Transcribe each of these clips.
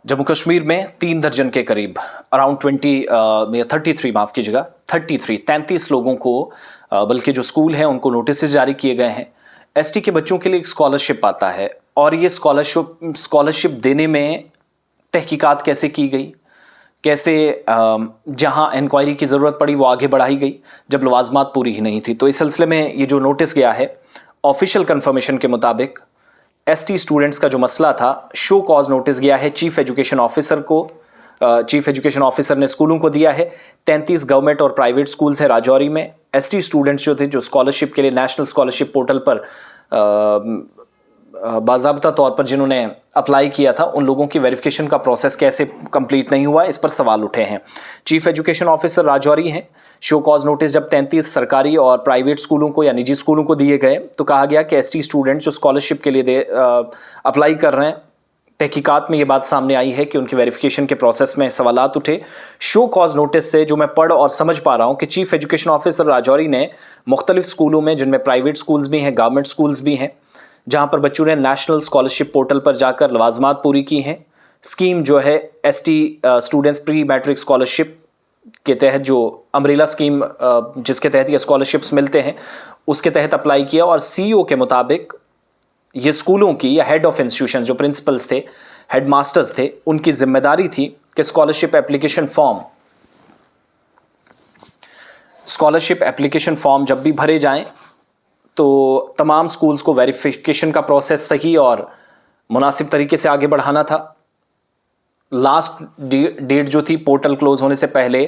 जम्मू कश्मीर में 3 दर्जन के करीब अराउंड 33 माफ़ कीजिएगा 33 लोगों को बल्कि जो स्कूल हैं उनको नोटिस जारी किए गए हैं। एसटी के बच्चों के लिए एक स्कॉलरशिप आता है और ये स्कॉलरशिप देने में तहकीकात कैसे की गई, कैसे जहां इंक्वायरी की ज़रूरत पड़ी वो आगे बढ़ाई गई जब लवाजमात पूरी ही नहीं थी। तो इस सिलसिले में ये जो नोटिस गया है, ऑफिशियल कंफर्मेशन के मुताबिक एसटी स्टूडेंट्स का जो मसला था, शो कॉज नोटिस गया है चीफ एजुकेशन ऑफिसर को। चीफ एजुकेशन ऑफिसर ने स्कूलों को दिया है। 33 गवर्नमेंट और प्राइवेट स्कूल्स हैं राजौरी में। एसटी स्टूडेंट्स जो थे, जो स्कॉलरशिप के लिए नेशनल स्कॉलरशिप पोर्टल पर बाज़ाब्ता तौर पर जिन्होंने अप्लाई किया था, उन लोगों की वेरिफिकेशन का प्रोसेस कैसे कंप्लीट नहीं हुआ, इस पर सवाल उठे हैं। चीफ एजुकेशन ऑफिसर राजौरी हैं। शो कॉज नोटिस जब 33 सरकारी और प्राइवेट स्कूलों को या निजी स्कूलों को दिए गए तो कहा गया कि एसटी स्टूडेंट्स जो स्कॉलरशिप के लिए अप्लाई कर रहे हैं, तहकीकात में ये बात सामने आई है कि उनकी वेरिफिकेशन के प्रोसेस में सवालात उठे। शो कॉज नोटिस से जो मैं पढ़ और समझ पा रहा हूँ कि चीफ एजुकेशन ऑफिसर राजौरी ने मुख्तलिफ स्कूलों में, जिनमें प्राइवेट स्कूल्स भी हैं, गवर्नमेंट स्कूल्स भी हैं, जहाँ पर बच्चों ने नेशनल स्कॉलरशिप पोर्टल पर जाकर लवाजमात पूरी की हैं, स्कीम जो है ST students pre matric scholarship के तहत, जो अम्ब्रेला स्कीम जिसके तहत ये स्कॉलरशिप्स मिलते हैं, उसके तहत अप्लाई किया। और सीईओ के मुताबिक ये स्कूलों की या हेड ऑफ इंस्टीट्यूशन, जो प्रिंसिपल्स थे, हेड मास्टर्स थे, उनकी जिम्मेदारी थी कि स्कॉलरशिप एप्लीकेशन फॉर्म जब भी भरे जाएं तो तमाम स्कूल्स को वेरिफिकेशन का प्रोसेस सही और मुनासिब तरीके से आगे बढ़ाना था। लास्ट डेट जो थी पोर्टल क्लोज होने से पहले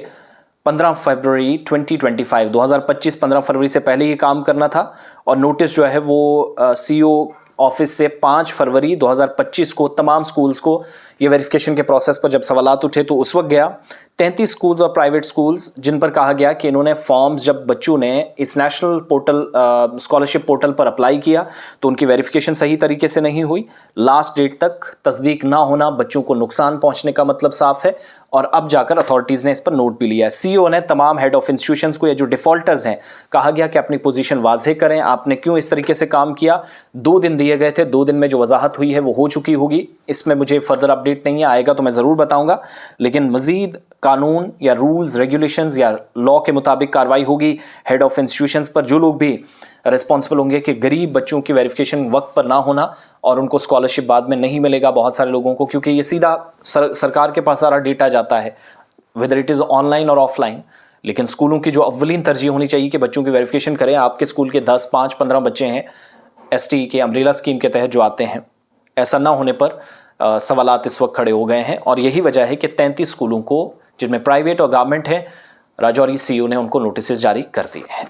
15 फरवरी 2025 15 फरवरी से पहले ये काम करना था। और नोटिस जो है वो सीईओ ऑफिस से 5 फरवरी 2025 को तमाम स्कूल्स को ये वेरिफिकेशन के प्रोसेस पर जब सवालात उठे तो उस वक्त गया। 33 स्कूल्स और प्राइवेट स्कूल्स जिन पर कहा गया कि इन्होंने फॉर्म्स, जब बच्चों ने इस नेशनल पोर्टल स्कॉलरशिप पोर्टल पर अप्लाई किया तो उनकी वेरिफिकेशन सही तरीके से नहीं हुई। लास्ट डेट तक तस्दीक ना होना बच्चों को नुकसान पहुंचने का मतलब साफ है और अब जाकर अथॉरिटीज़ ने इस पर नोट भी लिया है। सीईओ ने तमाम हेड ऑफ इंस्टीट्यूशंस को, या जो डिफ़ॉल्टर्स हैं, कहा गया कि अपनी पोजीशन वाज़ेह करें, आपने क्यों इस तरीके से काम किया। 2 दिन दिए गए थे, 2 दिन में जो वजाहत हुई है वो हो चुकी होगी। इसमें मुझे फर्दर अपडेट नहीं है, आएगा तो मैं ज़रूर बताऊंगा। लेकिन मज़ीद कानून या रूल्स रेगुलेशंस या लॉ के मुताबिक कार्रवाई होगी हेड ऑफ इंस्टीट्यूशंस पर, जो लोग भी रिस्पॉन्सिबल होंगे कि गरीब बच्चों की वेरिफिकेशन वक्त पर ना होना और उनको स्कॉलरशिप बाद में नहीं मिलेगा बहुत सारे लोगों को, क्योंकि ये सीधा सरकार के पास सारा डेटा जाता है, वेदर इट इज़ ऑनलाइन और ऑफलाइन। लेकिन स्कूलों की जो अव्वलीन तरजीह होनी चाहिए कि बच्चों की वेरिफिकेशन करें। आपके स्कूल के 10, 5, 15 बच्चे हैं एसटी के अम्ब्रेला स्कीम के तहत जो आते हैं, ऐसा ना होने पर सवालात इस वक्त खड़े हो गए हैं। और यही वजह है कि 33 स्कूलों को, जिनमें प्राइवेट और गवर्नमेंट है, राजौरी सीईओ ने उनको नोटिस जारी कर दिए हैं।